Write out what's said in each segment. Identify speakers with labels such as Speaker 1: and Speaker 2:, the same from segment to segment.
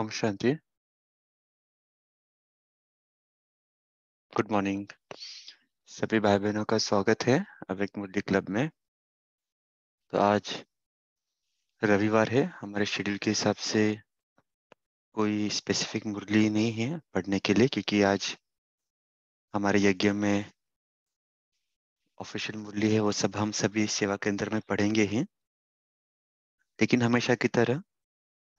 Speaker 1: Om Shanti. Good morning सभी भाई बहनों का स्वागत है अव्यक्त मुरली क्लब में। तो आज रविवार है, हमारे शेड्यूल के हिसाब से कोई स्पेसिफिक मुरली नहीं है पढ़ने के लिए, क्योंकि आज हमारे यज्ञ में ऑफिशियल मुरली है, वो सब हम सभी सेवा केंद्र में पढ़ेंगे ही। लेकिन हमेशा की तरह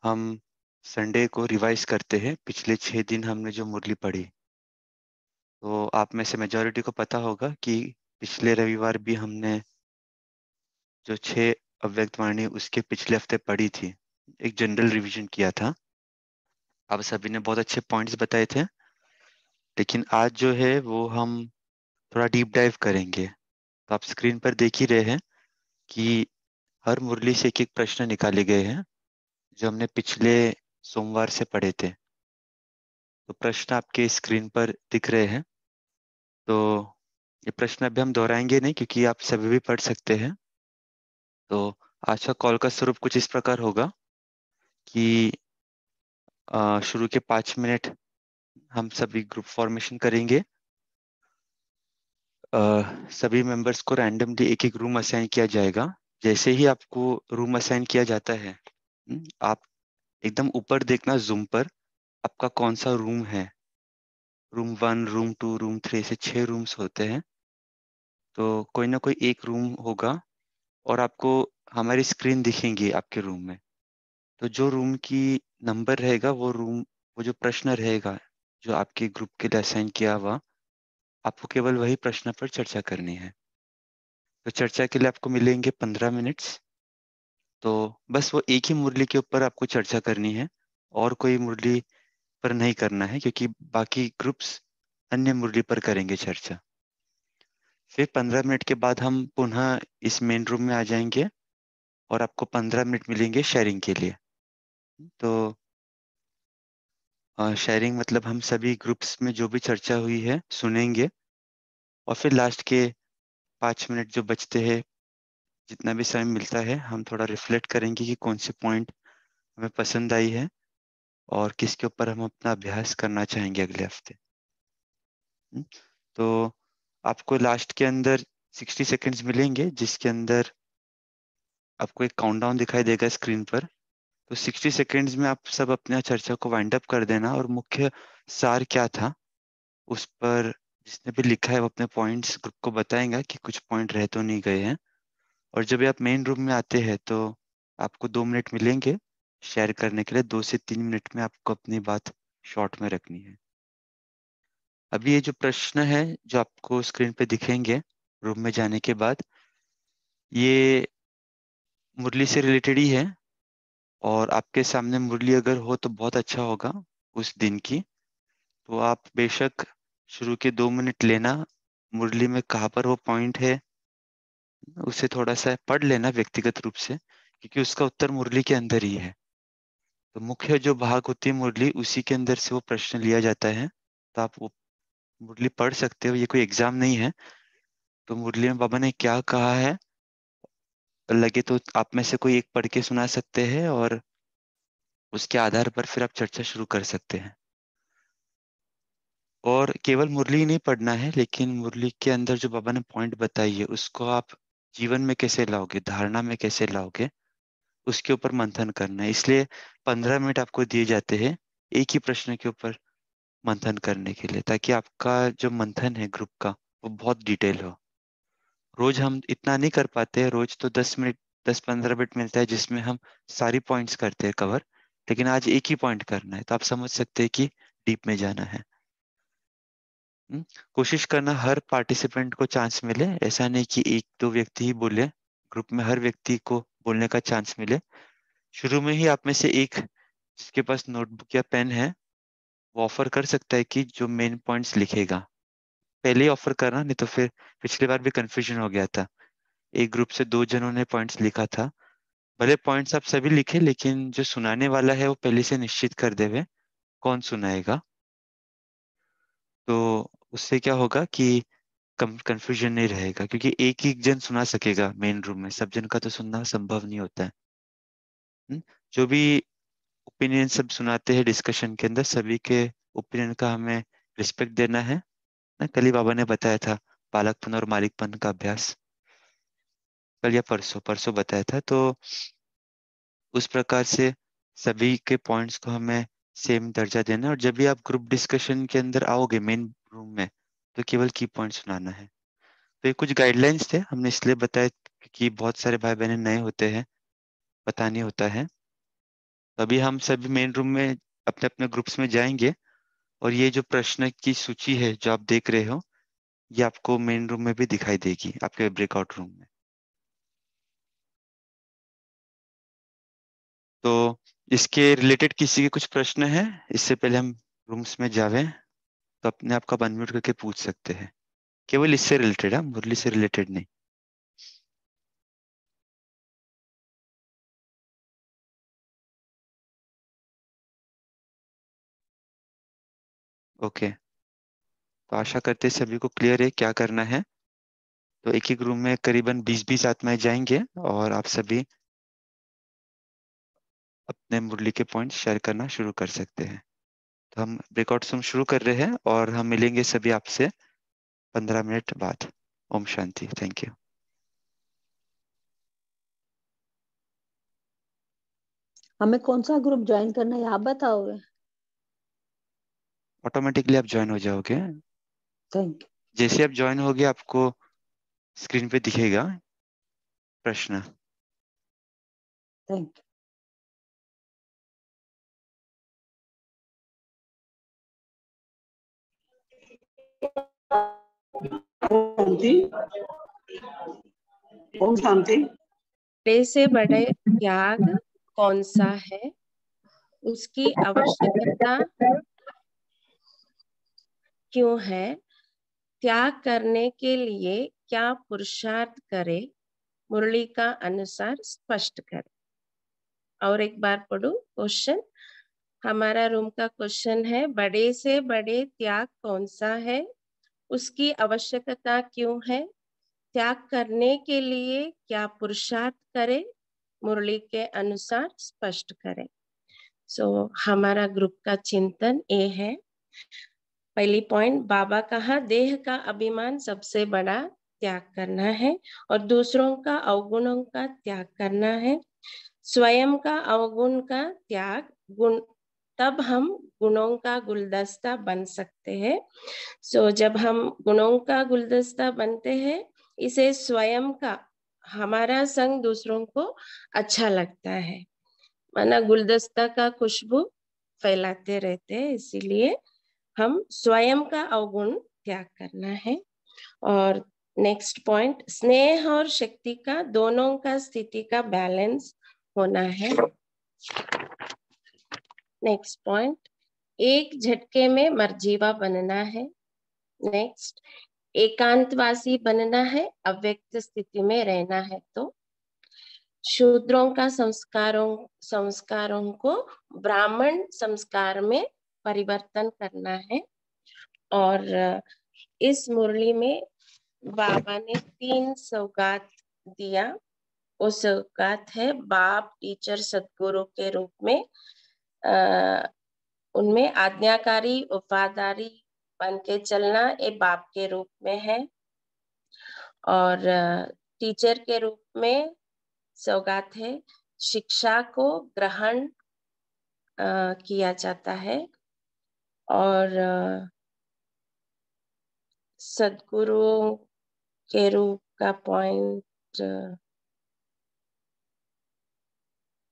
Speaker 1: हम संडे को रिवाइज करते हैं पिछले 6 दिन हमने जो मुरली पढ़ी। तो आप में से मेजॉरिटी को पता होगा कि पिछले रविवार भी हमने जो 6 अव्यक्त वाणी उसके पिछले हफ्ते पढ़ी थी, एक जनरल रिवीजन किया था। आप सभी ने बहुत अच्छे पॉइंट्स बताए थे, लेकिन आज जो है वो हम थोड़ा डीप डाइव करेंगे। तो आप स्क्रीन पर देख ही रहे हैं कि हर मुरली से एक एक प्रश्न निकाले गए हैं जो हमने पिछले सोमवार से पढ़े थे। तो प्रश्न आपके स्क्रीन पर दिख रहे हैं। तो ये प्रश्न अभी हम दोहराएंगे नहीं, क्योंकि आप सभी भी पढ़ सकते हैं। तो आज का कॉल का स्वरूप कुछ इस प्रकार होगा कि शुरू के 5 मिनट हम सभी ग्रुप फॉर्मेशन करेंगे। सभी मेंबर्स को रैंडमली एक एक रूम असाइन किया जाएगा। जैसे ही आपको रूम असाइन किया जाता है, आप एकदम ऊपर देखना जूम पर, आपका कौन सा रूम है। रूम 1, रूम 2, रूम 3 से 6 रूम्स होते हैं। तो कोई ना कोई एक रूम होगा और आपको हमारी स्क्रीन दिखेंगी आपके रूम में। तो जो रूम की नंबर रहेगा वो रूम, वो जो प्रश्न रहेगा जो आपके ग्रुप के लिए असाइन किया हुआ, आपको केवल वही प्रश्न पर चर्चा करनी है। तो चर्चा के लिए आपको मिलेंगे 15 मिनट्स। तो बस वो एक ही मुरली के ऊपर आपको चर्चा करनी है, और कोई मुरली पर नहीं करना है, क्योंकि बाकी ग्रुप्स अन्य मुरली पर करेंगे चर्चा। फिर 15 मिनट के बाद हम पुनः इस मेन रूम में आ जाएंगे और आपको 15 मिनट मिलेंगे शेयरिंग के लिए। तो शेयरिंग मतलब हम सभी ग्रुप्स में जो भी चर्चा हुई है सुनेंगे, और फिर लास्ट के 5 मिनट जो बचते हैं, जितना भी समय मिलता है, हम थोड़ा रिफ्लेक्ट करेंगे कि कौन सी पॉइंट हमें पसंद आई है और किसके ऊपर हम अपना अभ्यास करना चाहेंगे अगले हफ्ते। हम्म, तो आपको लास्ट के अंदर 60 सेकेंड्स मिलेंगे, जिसके अंदर आपको एक काउंटडाउन दिखाई देगा स्क्रीन पर। तो 60 सेकेंड्स में आप सब अपना चर्चा को वाइंड अप कर देना, और मुख्य सार क्या था उस पर जिसने भी लिखा है वो अपने पॉइंट्स ग्रुप को बताएगा कि कुछ पॉइंट रह तो नहीं गए हैं। और जब भी आप मेन रूम में आते हैं तो आपको 2 मिनट मिलेंगे शेयर करने के लिए। 2 से 3 मिनट में आपको अपनी बात शॉर्ट में रखनी है। अभी ये जो प्रश्न है जो आपको स्क्रीन पे दिखेंगे रूम में जाने के बाद, ये मुरली से रिलेटेड ही है। और आपके सामने मुरली अगर हो तो बहुत अच्छा होगा उस दिन की। तो आप बेशक शुरू के 2 मिनट लेना, मुरली में कहाँ पर वो पॉइंट है उसे थोड़ा सा पढ़ लेना व्यक्तिगत रूप से, क्योंकि उसका उत्तर मुरली के अंदर ही है। तो मुख्य जो भाग होती है मुरली, उसी के अंदर से वो प्रश्न लिया जाता है। तो आप वो मुरली पढ़ सकते हो, ये कोई एग्जाम नहीं है। तो मुरली में बाबा ने क्या कहा है, लगे तो आप में से कोई एक पढ़ के सुना सकते हैं, और उसके आधार पर फिर आप चर्चा शुरू कर सकते हैं। और केवल मुरली ही नहीं पढ़ना है, लेकिन मुरली के अंदर जो बाबा ने पॉइंट बताई है उसको आप जीवन में कैसे लाओगे, धारणा में कैसे लाओगे, उसके ऊपर मंथन करना है। इसलिए 15 मिनट आपको दिए जाते हैं एक ही प्रश्न के ऊपर मंथन करने के लिए, ताकि आपका जो मंथन है ग्रुप का वो बहुत डिटेल हो। रोज हम इतना नहीं कर पाते हैं, रोज तो 10 मिनट 10-15 मिनट मिलता है जिसमें हम सारी पॉइंट्स करते हैं कवर। लेकिन आज एक ही पॉइंट करना है, तो आप समझ सकते हैं कि डीप में जाना है। हम्म, कोशिश करना हर पार्टिसिपेंट को चांस मिले, ऐसा नहीं कि एक दो व्यक्ति ही बोले। ग्रुप में हर व्यक्ति को बोलने का चांस मिले। शुरू में ही आप में से एक जिसके पास नोटबुक या पेन है वो ऑफर कर सकता है कि जो मेन पॉइंट्स लिखेगा। पहले ही ऑफर करना, नहीं तो फिर पिछली बार भी कंफ्यूजन हो गया था। एक ग्रुप से 2 जनों ने पॉइंट्स लिखा था। भले पॉइंट्स आप सभी लिखे, लेकिन जो सुनाने वाला है वो पहले से निश्चित कर देवे कौन सुनाएगा। तो उससे क्या होगा कि कंफ्यूजन नहीं रहेगा, क्योंकि एक ही जन सुना सकेगा मेन रूम में, सब जन का तो सुनना संभव नहीं होता है। हम्म, जो भी ओपिनियन सब सुनाते हैं डिस्कशन के अंदर, सभी के ओपिनियन का हमें रिस्पेक्ट देना है ना। कल ही बाबा ने बताया था पालकपन और मालिकपन का अभ्यास, कल या परसों परसों बताया था। तो उस प्रकार से सभी के पॉइंट्स को हमें सेम दर्जा देना है। और जब भी आप ग्रुप डिस्कशन के अंदर आओगे मेन रूम में, तो केवल की पॉइंट सुनाना है। तो ये कुछ गाइडलाइंस थे, हमने इसलिए बताया कि बहुत सारे भाई बहन नए होते हैं, पता नहीं होता है। तो अभी हम सभी मेन रूम में अपने अपने ग्रुप्स में जाएंगे, और ये जो प्रश्न की सूची है जो आप देख रहे हो, ये आपको मेन रूम में भी दिखाई देगी, आपके ब्रेकआउट रूम में। तो इसके रिलेटेड किसी के कुछ प्रश्न है, इससे पहले हम रूम्स में जावें, तो अपने आप को अनम्यूट करके पूछ सकते हैं। केवल इससे रिलेटेड है, मुरली से रिलेटेड नहीं। ओके, तो आशा करते हैं सभी को क्लियर है क्या करना है। तो एक एक रूम में करीबन 20-20 आत्माएं जाएंगे, और आप सभी अपने मुरली के पॉइंट शेयर करना शुरू कर सकते हैं। तो हम ब्रेकआउट रूम शुरू कर रहे हैं, और हम मिलेंगे सभी आपसे 15 मिनट बाद। Om Shanti, thank you.
Speaker 2: हमें कौन सा ग्रुप ज्वाइन करना है आप बताओगे?
Speaker 1: ऑटोमेटिकली आप ज्वाइन हो जाओगे।
Speaker 2: Thank you.
Speaker 1: जैसे आप ज्वाइन होगे आपको स्क्रीन पे दिखेगा प्रश्न।
Speaker 2: थैंक
Speaker 3: शांति। ओम शांति।
Speaker 4: बड़े से बड़े त्याग कौन सा है, उसकी आवश्यकता क्यों है, त्याग करने के लिए क्या पुरुषार्थ करे, मुरली का अनुसार स्पष्ट करे। और एक बार पढ़ो क्वेश्चन। हमारा रूम का क्वेश्चन है, बड़े से बड़े त्याग कौन सा है, उसकी आवश्यकता क्यों है, त्याग करने के लिए क्या पुरुषार्थ करे, मुरली के अनुसार स्पष्ट करें। हमारा ग्रुप का चिंतन ये है। पहली पॉइंट, बाबा कहा देह का अभिमान सबसे बड़ा त्याग करना है, और दूसरों का अवगुणों का त्याग करना है। स्वयं का अवगुण का त्याग, गुण, तब हम गुणों का गुलदस्ता बन सकते हैं। जब हम गुणों का गुलदस्ता बनते हैं, इसे स्वयं का, हमारा संग दूसरों को अच्छा लगता है, माना गुलदस्ता का खुशबू फैलाते रहते हैं, इसीलिए हम स्वयं का अवगुण त्याग करना है। और नेक्स्ट पॉइंट, स्नेह और शक्ति का दोनों का स्थिति का बैलेंस होना है। नेक्स्ट पॉइंट, एक झटके में मर्जीवा बनना है। नेक्स्ट, एकांतवासी बनना है, अव्यक्त स्थिति में रहना है। तो शूद्रों का संस्कारों को ब्राह्मण संस्कार में परिवर्तन करना है। और इस मुरली में बाबा ने 3 सौगात दिया। वो सौगात है बाप, टीचर, सदगुरु के रूप में। उनमें आज्ञाकारी, वफादारी बन के चलना ये बाप के रूप में है। और टीचर के रूप में सौगात है, शिक्षा को ग्रहण किया जाता है। और सदगुरु के रूप का पॉइंट,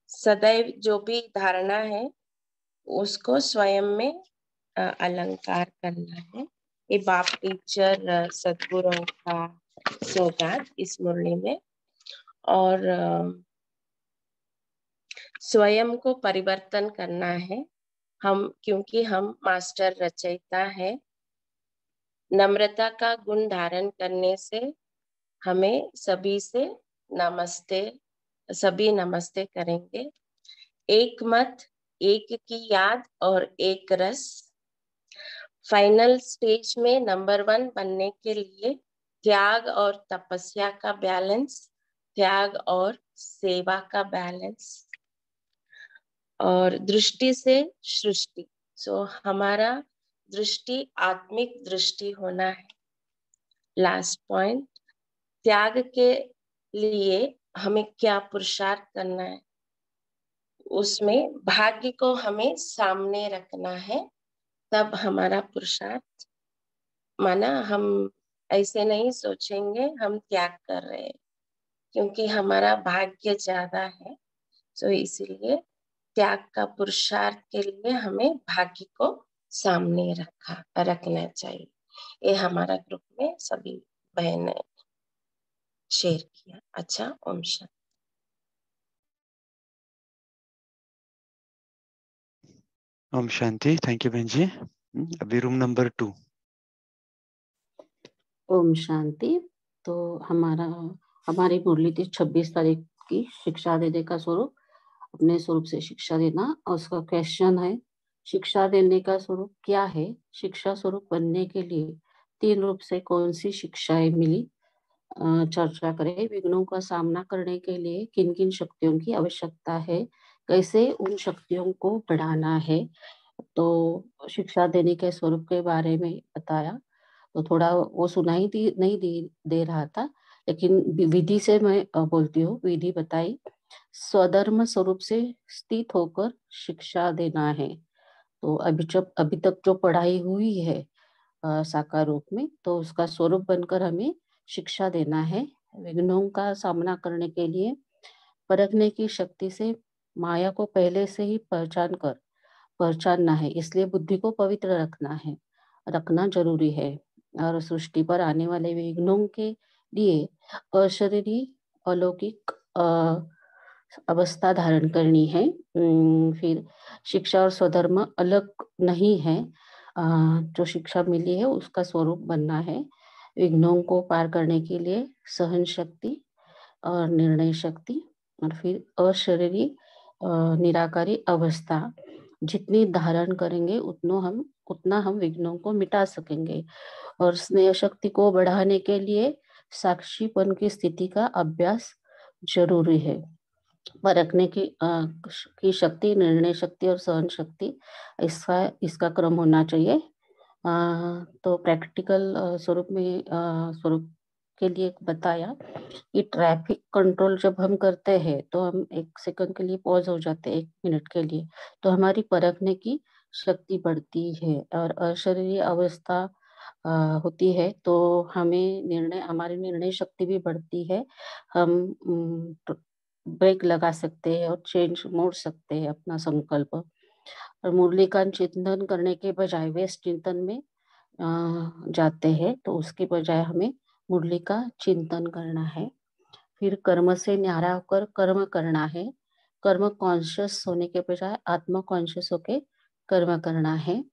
Speaker 4: सदैव जो भी धारणा है उसको स्वयं में अलंकार करना है। ये बाप, टीचर, सदगुरु का सौगात इस मुरली में। और स्वयं को परिवर्तन करना है हम, क्योंकि हम मास्टर रचयिता है। नम्रता का गुण धारण करने से हमें सभी से नमस्ते, सभी नमस्ते करेंगे। एक मत, एक की याद और एक रस। फाइनल स्टेज में नंबर 1 बनने के लिए त्याग और तपस्या का बैलेंस, त्याग और सेवा का बैलेंस। और दृष्टि से सृष्टि। सो हमारा दृष्टि आत्मिक दृष्टि होना है। लास्ट पॉइंट, त्याग के लिए हमें क्या पुरुषार्थ करना है, उसमें भाग्य को हमें सामने रखना है, तब हमारा पुरुषार्थ माना। हम ऐसे नहीं सोचेंगे हम त्याग कर रहे हैं, क्योंकि हमारा भाग्य ज्यादा है। तो इसीलिए त्याग का पुरुषार्थ के लिए हमें भाग्य को सामने रखना चाहिए। ये हमारा ग्रुप में सभी बहन ने शेयर किया। अच्छा, ओम शांति।
Speaker 1: ओम शांति। थैंक यू बहन जी। अभी रूम नंबर 2।
Speaker 2: ओम शांति। तो हमारी मुरली थी 26 तारीख की, शिक्षा देने का स्वरूप, अपने स्वरूप से शिक्षा देना। और उसका क्वेश्चन है, शिक्षा देने का स्वरूप क्या है? शिक्षा स्वरूप बनने के लिए 3 रूप से कौन सी शिक्षाएं मिली? चर्चा करें। विघ्नों का सामना करने के लिए किन किन शक्तियों की आवश्यकता है? कैसे उन शक्तियों को बढ़ाना है? तो शिक्षा देने के स्वरूप के बारे में बताया। तो थोड़ा वो सुनाई नहीं दे रहा था, लेकिन विधि से मैं बोलती हूँ। विधि बताई, स्वधर्म स्वरूप से स्थित होकर शिक्षा देना है। तो अभी तक जो पढ़ाई हुई है साकार रूप में, तो उसका स्वरूप बनकर हमें शिक्षा देना है। विघ्नों का सामना करने के लिए परखने की शक्ति से माया को पहले से ही पहचानना है। इसलिए बुद्धि को पवित्र रखना जरूरी है। और सृष्टि पर आने वाले विघ्नों के लिए अशरीरी अलौकिक अवस्था धारण करनी है। फिर शिक्षा और स्वधर्म अलग नहीं है। जो शिक्षा मिली है उसका स्वरूप बनना है। विघ्नों को पार करने के लिए सहन शक्ति और निर्णय शक्ति, और फिर अशरीरी निराकारी अवस्था जितनी धारण करेंगे उतना हम विघ्नों को मिटा सकेंगे। और स्नेह शक्ति को बढ़ाने के लिए साक्षीपन की स्थिति का अभ्यास जरूरी है। परखने की शक्ति, निर्णय शक्ति और सहन शक्ति, इसका क्रम होना चाहिए। तो प्रैक्टिकल स्वरूप के लिए बताया कि ट्रैफिक कंट्रोल जब हम करते हैं तो हम 1 सेकंड के लिए पॉज हो जाते हैं, 1 मिनट के लिए, तो हमारी परखने की शक्ति बढ़ती है। और अशरीरी अवस्था होती है तो हमारी निर्णय शक्ति भी बढ़ती है। हम ब्रेक लगा सकते हैं और मोड़ सकते हैं अपना संकल्प। और मुरली का चिंतन करने के बजाय वेस्ट चिंतन में जाते हैं, तो उसके बजाय हमें मुरली का चिंतन करना है। फिर कर्म से न्यारा होकर कर्म करना है। कर्म कॉन्शियस होने के बजाय आत्मा कॉन्शियस होके कर्म करना है।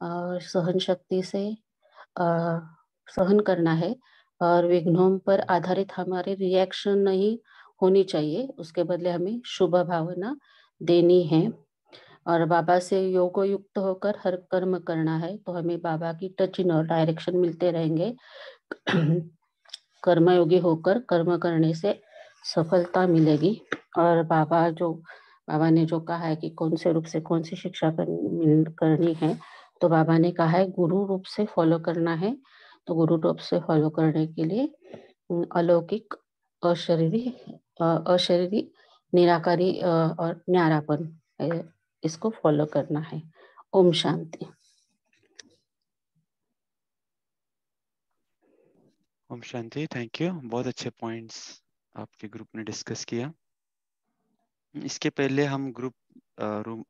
Speaker 2: और सहन शक्ति से सहन करना है। और विघ्नों पर आधारित हमारे रिएक्शन नहीं होनी चाहिए, उसके बदले हमें शुभ भावना देनी है। और बाबा से योगयुक्त होकर हर कर्म करना है, तो हमें बाबा की टचिंग और डायरेक्शन मिलते रहेंगे। कर्मयोगी होकर कर्म करने से सफलता मिलेगी। और बाबा ने जो कहा है कि कौन से रूप से कौन सी शिक्षा करनी है, तो बाबा ने कहा है गुरु रूप से फॉलो करना है। तो गुरु रूप से फॉलो करने के लिए अलौकिक, अशरीरी, निराकारी और न्यारापन, इसको फॉलो करना है। ओम शांति।
Speaker 1: ओम शांति। Thank you. बहुत अच्छे पॉइंट्स आपके ग्रुप ने डिस्कस किया। इसके पहले हम रूम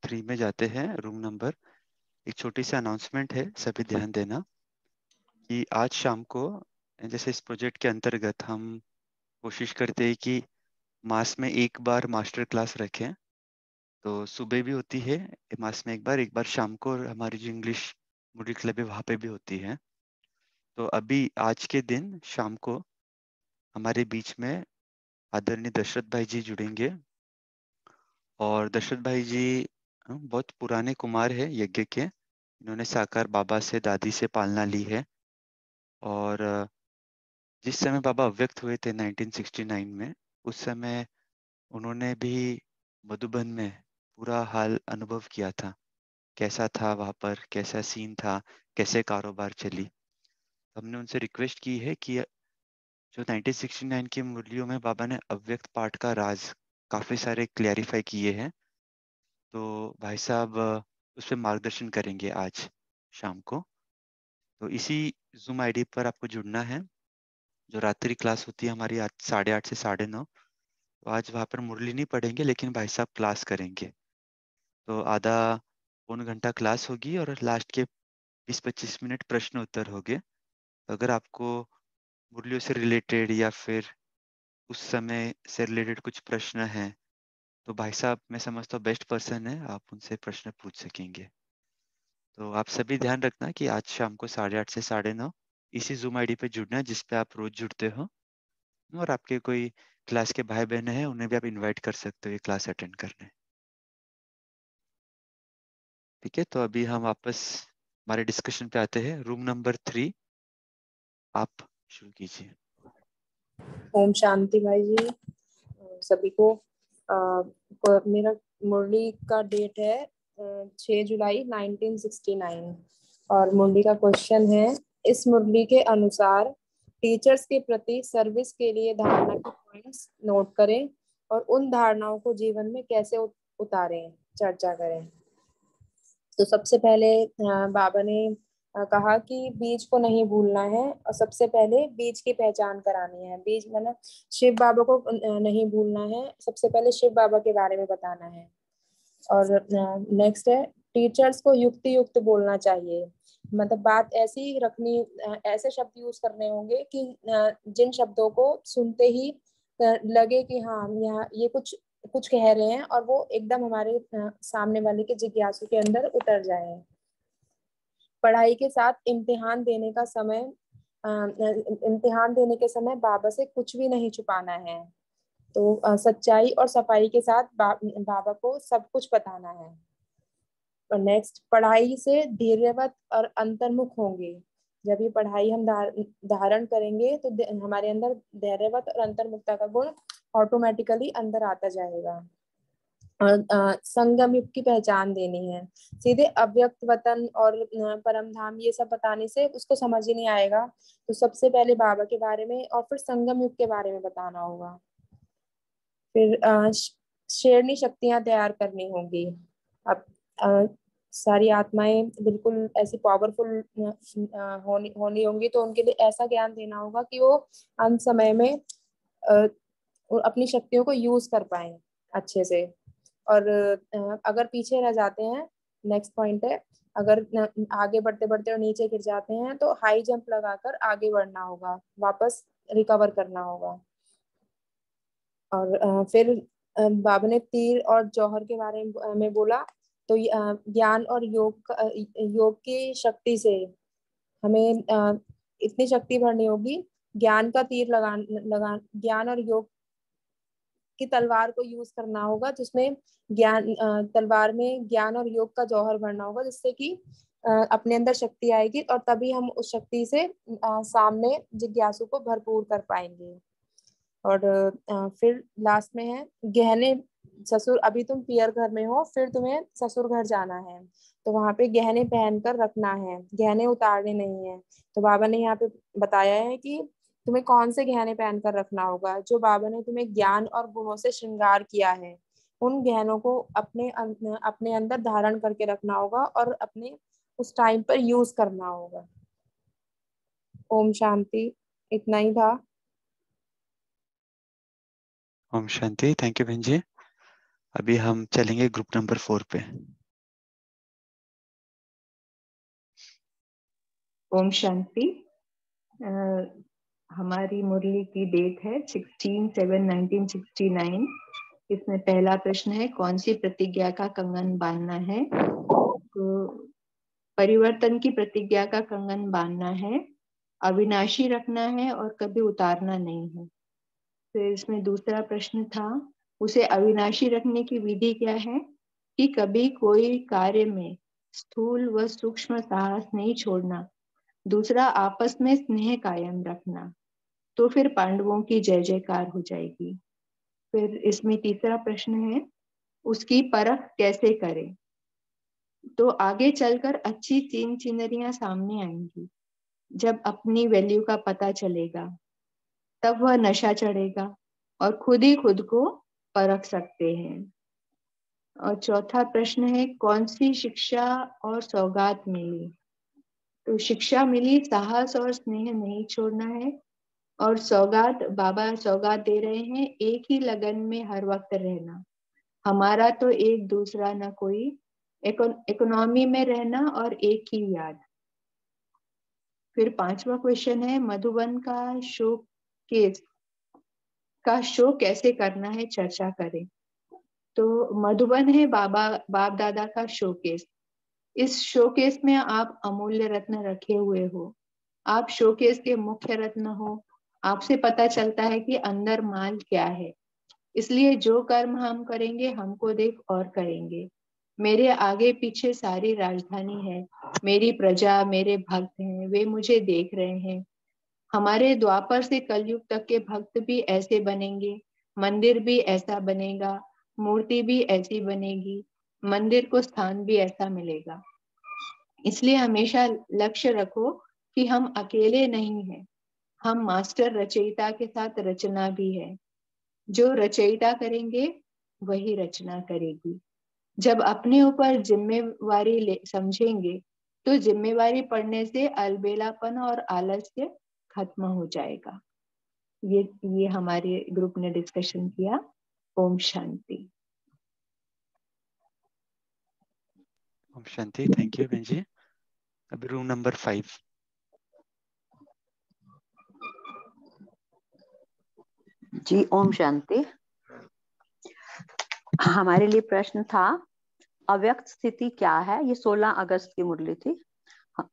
Speaker 1: 3 में जाते हैं, रूम नंबर। एक छोटी सी अनाउंसमेंट है, सभी ध्यान देना कि आज शाम को, जैसे इस प्रोजेक्ट के अंतर्गत हम कोशिश करते हैं कि मास में एक बार मास्टर क्लास रखें। तो सुबह भी होती है मास में एक बार शाम को, और हमारी जो इंग्लिश मुरली क्लब है वहाँ पे भी होती है। तो अभी आज के दिन शाम को हमारे बीच में आदरणीय दशरथ भाई जी जुड़ेंगे। और दशरथ भाई जी बहुत पुराने कुमार है यज्ञ के। इन्होंने साकार बाबा से, दादी से पालना ली है। और जिस समय बाबा अव्यक्त हुए थे 1969 में, उस समय उन्होंने भी मधुबन में पूरा हाल अनुभव किया था, कैसा था वहाँ पर, कैसा सीन था, कैसे कारोबार चली। हमने उनसे रिक्वेस्ट की है कि जो 1969 की मुरलियों में बाबा ने अव्यक्त पाठ का राज काफ़ी सारे क्लैरिफाई किए हैं, तो भाई साहब उस पर मार्गदर्शन करेंगे आज शाम को। तो इसी जूम आईडी पर आपको जुड़ना है। जो रात्रि क्लास होती है हमारी आज 8:30 से 9:30, तो आज वहाँ पर मुरली नहीं पढ़ेंगे लेकिन भाई साहब क्लास करेंगे। तो आधा पौन घंटा क्लास होगी और लास्ट के 20-25 मिनट प्रश्न उत्तर होंगे। अगर आपको मुरलियों से रिलेटेड या फिर उस समय से रिलेटेड कुछ प्रश्न हैं, तो भाई साहब मैं समझता हूँ बेस्ट पर्सन है, आप उनसे प्रश्न पूछ सकेंगे। तो आप सभी ध्यान रखना कि आज शाम को 8:30 से 9:30 इसी जूम आईडी पे जुड़ना है जिस पे आप रोज जुड़ते हो, और आपके कोई क्लास के भाई बहन हैं उन्हें भी आप इनवाइट कर सकते हो ये क्लास अटेंड करने। ठीक है, तो अभी हम वापस हमारे डिस्कशन पे आते हैं। रूम नंबर 3 आप शुरू कीजिए।
Speaker 5: ओम शांति भाई जी सभी को। मेरा मुरली का डेट है 6 जुलाई 1969 और मुरली का क्वेश्चन है, इस मुरली के अनुसार टीचर्स के प्रति सर्विस के लिए धारणा के पॉइंट्स नोट करें और उन धारणाओं को जीवन में कैसे उतारें, चर्चा करें। तो सबसे पहले बाबा ने कहा कि बीज को नहीं भूलना है और सबसे पहले बीज की पहचान करानी है। बीज मतलब शिव बाबा को नहीं भूलना है, सबसे पहले शिव बाबा के बारे में बताना है। और नेक्स्ट है, टीचर्स को युक्ति युक्त बोलना चाहिए, मतलब बात ऐसी रखनी, ऐसे शब्द यूज करने होंगे कि जिन शब्दों को सुनते ही लगे कि हाँ यहाँ ये कुछ कुछ कह रहे हैं और वो एकदम हमारे सामने वाले के जिज्ञासु के अंदर उतर जाए। पढ़ाई के साथ इम्तिहान देने का समय, इम्तिहान देने के समय बाबा से कुछ भी नहीं छुपाना है। तो सच्चाई और सफाई के साथ बाबा को सब कुछ बताना है। और नेक्स्ट, पढ़ाई से धैर्यवत और अंतर्मुख होंगे। जब ये पढ़ाई हम धारण करेंगे तो हमारे अंदर धैर्यवत और अंतर्मुखता का गुण ऑटोमेटिकली अंदर आता जाएगा। और संगम युग की पहचान देनी है। सीधे अव्यक्त वतन और परम धाम ये सब बताने से उसको समझ ही नहीं आएगा, तो सबसे पहले बाबा के बारे में और फिर संगम युग के बारे में बताना होगा। फिर शेरनी शक्तियां तैयार करनी होंगी। अब सारी आत्माएं बिल्कुल ऐसी पावरफुल होनी होंगी, तो उनके लिए ऐसा ज्ञान देना होगा कि वो अंत समय में अपनी शक्तियों को यूज कर पाए अच्छे से। और अगर पीछे रह जाते हैं, नेक्स्ट पॉइंट है, अगर आगे बढ़ते बढ़ते और नीचे गिर जाते हैं तो हाई जंप लगाकर आगे बढ़ना होगा, वापस रिकवर करना होगा। और फिर बाबा ने तीर और जौहर के बारे में बोला। तो ज्ञान और योग की शक्ति से हमें इतनी शक्ति भरनी होगी, ज्ञान का तीर लगा ज्ञान और योग की तलवार को यूज करना होगा, जिसमें ज्ञान तलवार में ज्ञान और योग का जौहर भरना होगा, जिससे कि अपने अंदर शक्ति आएगी और तभी हम उस शक्ति से सामने जिज्ञासु को भरपूर कर पाएंगे। और फिर लास्ट में है, गहने ससुर, अभी तुम पियर घर में हो, फिर तुम्हें ससुर घर जाना है, तो वहां पे गहने पहनकर रखना है, गहने उतारने नहीं है। तो बाबा ने यहाँ पे बताया है कि तुम्हें कौन से गहने पहनकर रखना होगा। जो बाबा ने तुम्हें ज्ञान और गुणों से श्रृंगार किया है, उन गहनों को अपने अंदर धारण करके रखना होगा और अपने उस टाइम पर यूज करना होगा। ओम शांति। इतना ही था।
Speaker 1: ओम शांति। थैंक यू बहन जी। अभी हम चलेंगे ग्रुप नंबर 4 पे।
Speaker 6: ओम शांति। हमारी मुरली की डेट है 16/7/1969। इसमें पहला प्रश्न है, कौन सी प्रतिज्ञा का कंगन बांधना है? तो परिवर्तन की प्रतिज्ञा का कंगन बांधना है, अविनाशी रखना है और कभी उतारना नहीं है। फिर इसमें दूसरा प्रश्न था, उसे अविनाशी रखने की विधि क्या है? कि कभी कोई कार्य में स्थूल व सूक्ष्म साहस नहीं छोड़ना। दूसरा, आपस में स्नेह कायम रखना। तो फिर पांडवों की जय जयकार हो जाएगी। फिर इसमें तीसरा प्रश्न है, उसकी परख कैसे करें। तो आगे चलकर अच्छी तीन चिन्हरियां सामने आएंगी। जब अपनी वैल्यू का पता चलेगा तब वह नशा चढ़ेगा और खुद ही खुद को परख सकते हैं। और चौथा प्रश्न है, कौन सी शिक्षा और सौगात मिली। तो शिक्षा मिली साहस और स्नेह नहीं छोड़ना है, और सौगात, बाबा सौगात दे रहे हैं एक ही लगन में हर वक्त रहना। हमारा तो एक दूसरा न कोई, इकोनॉमी में रहना और एक ही याद। फिर पांचवा क्वेश्चन है, मधुबन का शो कैसे करना है, चर्चा करें। तो मधुबन है बाप दादा का शोकेस। इस शोकेस में आप अमूल्य रत्न रखे हुए हो, आप शोकेस के मुख्य रत्न हो। आपसे पता चलता है कि अंदर माल क्या है। इसलिए जो कर्म हम करेंगे हमको देख और करेंगे। मेरे आगे पीछे सारी राजधानी है, मेरी प्रजा मेरे भक्त हैं, वे मुझे देख रहे हैं। हमारे द्वापर से कलयुग तक के भक्त भी ऐसे बनेंगे, मंदिर भी ऐसा बनेगा, मूर्ति भी ऐसी बनेगी, मंदिर को स्थान भी ऐसा मिलेगा। इसलिए हमेशा लक्ष्य रखो कि हम अकेले नहीं हैं, हम मास्टर रचयिता के साथ रचना भी है। जो रचयिता करेंगे वही रचना करेगी। जब अपने ऊपर जिम्मेवारी समझेंगे तो जिम्मेवारी पड़ने से अलबेलापन और आलस्य खत्म हो जाएगा। ये हमारे ग्रुप ने डिस्कशन किया। ओम शांति।
Speaker 1: ओम शांति। थैंक यू बहन जी। अभी रूम नंबर 5।
Speaker 7: जी ओम शांति। हमारे लिए प्रश्न था, अव्यक्त स्थिति क्या है। ये 16 अगस्त की मुरली थी।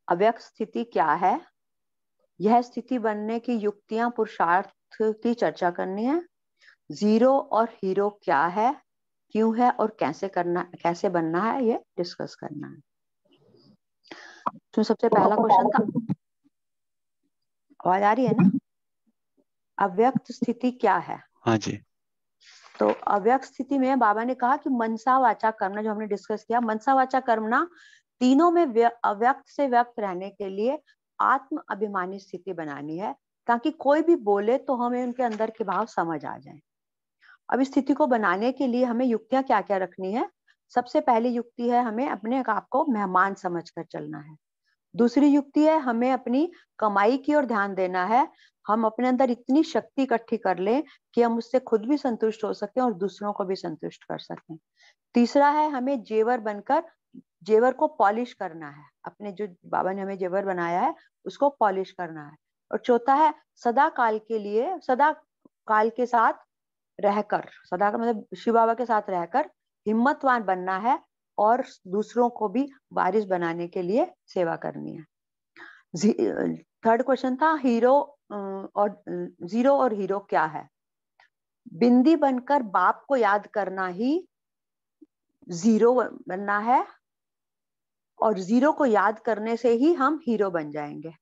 Speaker 7: अव्यक्त स्थिति क्या है, यह स्थिति बनने की युक्तियां पुरुषार्थ की चर्चा करनी है। जीरो और हीरो क्या है, क्यों है और कैसे बनना है, ये डिस्कस करना है। तो सबसे पहला क्वेश्चन था, आवाज आ रही है ना, अव्यक्त स्थिति क्या है।
Speaker 1: हाँ जी।
Speaker 7: तो अव्यक्त स्थिति में बाबा ने कहा कि मनसा वाचा कर्मना, जो हमने डिस्कस किया, मनसा वाचा कर्मना तीनों में अव्यक्त से व्यक्त रहने के लिए आत्म अभिमानी स्थिति बनानी है, ताकि कोई भी बोले तो हमें उनके अंदर के भाव समझ आ जाए। अब इस स्थिति को बनाने के लिए हमें युक्तियां क्या क्या रखनी है। सबसे पहली युक्ति है, हमें अपने आप को मेहमान समझकर चलना है। दूसरी युक्ति है, हमें अपनी कमाई की ओर ध्यान देना है। हम अपने अंदर इतनी शक्ति इकट्ठी कर लें कि हम उससे खुद भी संतुष्ट हो सकें और दूसरों को भी संतुष्ट कर सकें। तीसरा है, हमें जेवर बनकर जेवर को पॉलिश करना है। अपने जो बाबा ने हमें जेवर बनाया है उसको पॉलिश करना है। और चौथा है, सदा काल के साथ रहकर, सदा का मतलब शिव बाबा के साथ रहकर हिम्मतवान बनना है और दूसरों को भी वारिस बनाने के लिए सेवा करनी है। थर्ड क्वेश्चन था, जीरो और हीरो क्या है। बिंदी बनकर बाप को याद करना ही जीरो बनना है, और जीरो को याद करने से ही हम हीरो बन जाएंगे।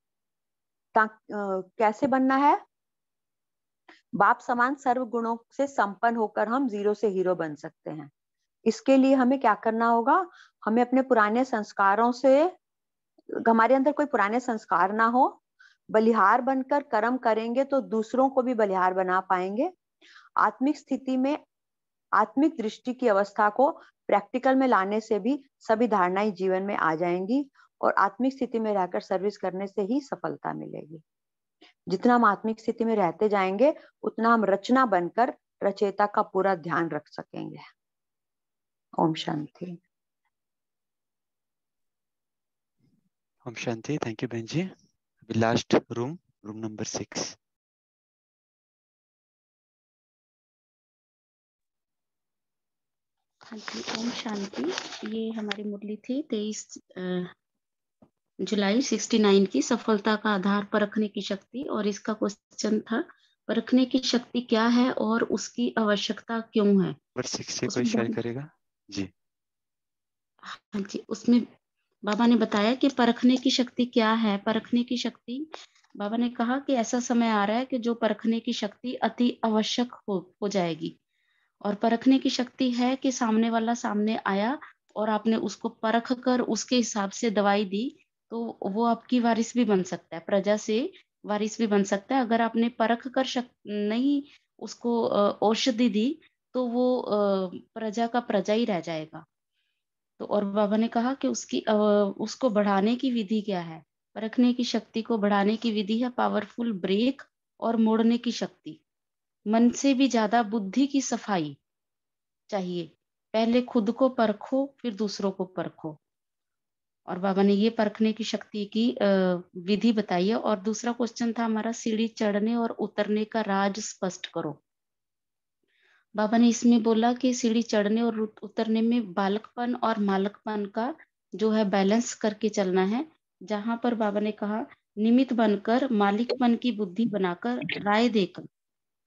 Speaker 7: कैसे बनना है, बाप समान सर्व गुणों से संपन्न होकर हम जीरो से हीरो बन सकते हैं। इसके लिए हमें क्या करना होगा, हमें अपने पुराने संस्कारों से, हमारे अंदर कोई पुराने संस्कार ना हो, बलिहार बनकर कर्म करेंगे तो दूसरों को भी बलिहार बना पाएंगे। आत्मिक स्थिति में आत्मिक दृष्टि की अवस्था को प्रैक्टिकल में लाने से भी सभी धारणाएं जीवन में आ जाएंगी, और आत्मिक स्थिति में रहकर सर्विस करने से ही सफलता मिलेगी। जितना हम आत्मिक स्थिति में रहते जाएंगे उतना हम रचना बनकर रचयिता का पूरा ध्यान रख सकेंगे। ओम शांति।
Speaker 1: ओम शांति। थैंक यू बहन जी। अभी लास्ट रूम नंबर 6।
Speaker 2: हाँ जी, ओम शांति। ये हमारी मुरली थी 23 जुलाई 69 की, सफलता का आधार परखने की शक्ति। और इसका क्वेश्चन था, परखने की शक्ति क्या है और उसकी आवश्यकता क्यों है।
Speaker 1: नंबर 6 से कोई शेयर करेगा जी।
Speaker 2: हाँ जी, उसमें बाबा ने बताया कि परखने की शक्ति क्या है। परखने की शक्ति, बाबा ने कहा कि ऐसा समय आ रहा है कि जो परखने की शक्ति अति आवश्यक हो जाएगी, और परखने की शक्ति है कि सामने वाला सामने आया और आपने उसको परख कर उसके हिसाब से दवाई दी, तो वो आपकी वारिस भी बन सकता है, प्रजा से वारिस भी बन सकता है। अगर आपने परख कर नहीं उसको औषधि दी, तो वो प्रजा का प्रजा ही रह जाएगा। तो और बाबा ने कहा कि उसको बढ़ाने की विधि क्या है? परखने की शक्ति को बढ़ाने की विधि है पावरफुल ब्रेक और मोड़ने की शक्ति। मन से भी ज़्यादा बुद्धि की सफाई चाहिए। पहले खुद को परखो, फिर दूसरों को परखो। और बाबा ने ये परखने की शक्ति की विधि बताई है। और दूसरा क्वेश्चन था हमारा, सीढ़ी चढ़ने और उतरने का राज स्पष्ट करो। बाबा ने इसमें बोला कि सीढ़ी चढ़ने और उतरने में बालकपन और मालकपन का जो है बैलेंस करके चलना है। जहां पर बाबा ने कहा निमित्त बनकर मालिकपन की बुद्धि बनाकर राय देकर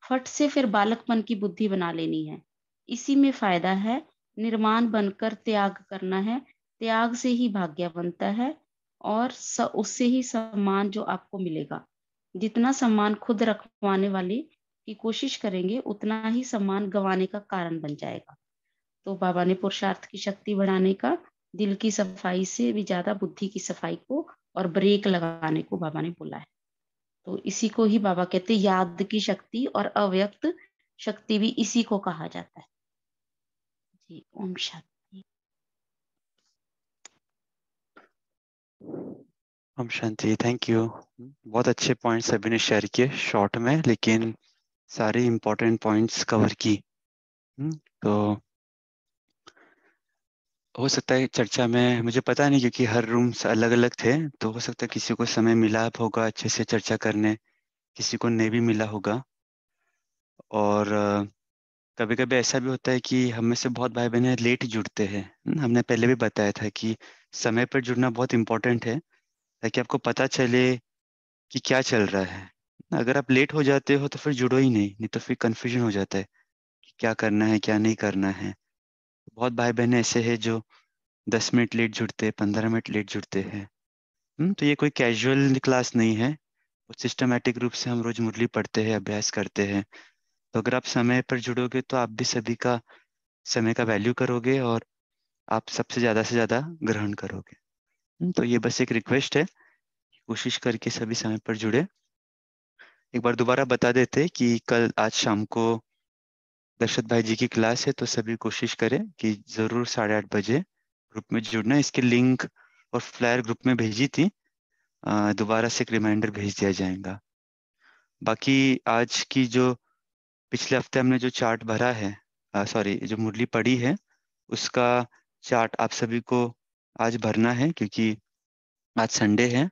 Speaker 2: फट से फिर बालकपन की बुद्धि बना लेनी है। इसी में फायदा है। निर्माण बनकर त्याग करना है। त्याग से ही भाग्य बनता है और उससे ही सम्मान जो आपको मिलेगा। जितना सम्मान खुद रखवाने वाले की कोशिश करेंगे, उतना ही सम्मान गंवाने का कारण बन जाएगा। तो बाबा ने पुरुषार्थ की शक्ति बढ़ाने का, दिल की सफाई से भी ज्यादा बुद्धि की सफाई को और ब्रेक लगाने को बाबा ने बोला है। तो इसी को ही बाबा कहते हैं याद की शक्ति, और अव्यक्त शक्ति भी इसी को कहा जाता है। जी, ओम शांति।
Speaker 1: ओम शांति। Thank you. बहुत अच्छे पॉइंट्स सभी ने शेयर किए शॉर्ट में, लेकिन सारे इम्पोर्टेंट पॉइंट्स कवर की। तो हो सकता है चर्चा में, मुझे पता नहीं क्योंकि हर रूम्स अलग अलग थे, तो हो सकता है किसी को समय मिला होगा अच्छे से चर्चा करने, किसी को नहीं भी मिला होगा। और कभी कभी ऐसा भी होता है कि हम में से बहुत भाई बहन लेट जुड़ते हैं। हमने पहले भी बताया था कि समय पर जुड़ना बहुत इम्पोर्टेंट है, ताकि आपको पता चले कि क्या चल रहा है। अगर आप लेट हो जाते हो तो फिर जुड़ो ही नहीं तो फिर कन्फ्यूजन हो जाता है कि क्या करना है क्या नहीं करना है। बहुत भाई बहन ऐसे हैं जो 10 मिनट लेट जुड़ते हैं, 15 मिनट लेट जुड़ते हैं। तो ये कोई कैजुअल क्लास नहीं है, सिस्टमेटिक रूप से हम रोज मुरली पढ़ते हैं, अभ्यास करते हैं। तो अगर आप समय पर जुड़ोगे तो आप भी सभी का समय का वैल्यू करोगे और आप सबसे ज़्यादा से ज़्यादा ग्रहण करोगे। तो ये बस एक रिक्वेस्ट है, कोशिश करके सभी समय पर जुड़े। एक बार दोबारा बता देते कि कल आज शाम को दर्शत भाई जी की क्लास है, तो सभी कोशिश करें कि ज़रूर 8:30 बजे ग्रुप में जुड़ना। इसके लिंक और फ्लायर ग्रुप में भेजी थी, दोबारा से एक रिमाइंडर भेज दिया जाएगा। बाकी आज की जो पिछले हफ्ते हमने जो चार्ट भरा है, सॉरी जो मुरली पड़ी है, उसका चार्ट आप सभी को आज भरना है, क्योंकि आज संडे है।